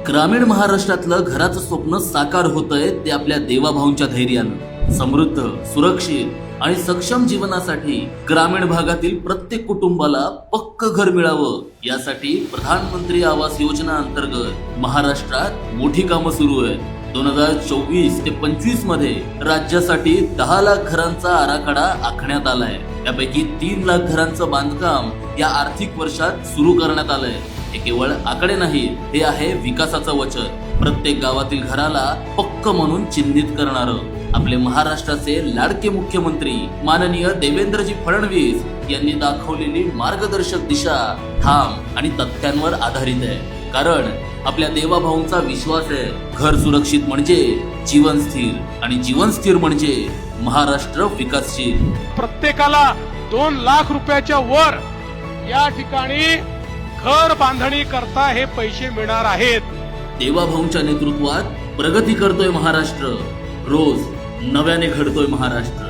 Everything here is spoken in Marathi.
ग्रामीण महाराष्ट्रातलं घराचं स्वप्न साकार होतंय ते आपल्या देवाभाऊंच्या धैर्यानं। समृद्ध, सुरक्षित आणि सक्षम जीवनासाठी ग्रामीण भागातील प्रत्येक कुटुंबाला पक्क घर मिळावं यासाठी प्रधानमंत्री आवास योजना अंतर्गत महाराष्ट्रात मोठी कामं सुरू आहेत। 2024 ते 25 मध्ये राज्यासाठी 10 लाख घरांचा आराखडा आखण्यात आलाय। त्यापैकी 3 लाख घरांचं बांधकाम या आर्थिक वर्षात सुरू करण्यात आलंय। हे केवळ आकडे नाही, हे आहे विकासाचं वचन। प्रत्येक गावातील घराला पक्क म्हणून चिन्हित करणारं आपले महाराष्ट्राचे लाडके मुख्यमंत्री माननीय देवेंद्रजी फडणवीस यांनी दाखवलेली मार्गदर्शक दिशा ठाम आणि तथ्यांवर आधारित आहे। कारण आपल्या देवाभाऊंचा विश्वास आहे, घर सुरक्षित म्हणजे जीवन स्थिर आणि जीवन स्थिर म्हणजे महाराष्ट्र विकासशील। प्रत्येकाला 2 लाख रुपयाच्या वर या ठिकाणी घर बांधणी करता हे पैसे मिळणार आहेत। देवाभाऊंच्या नेतृत्वात प्रगती करतोय महाराष्ट्र, रोज नव्याने घडतोय महाराष्ट्र।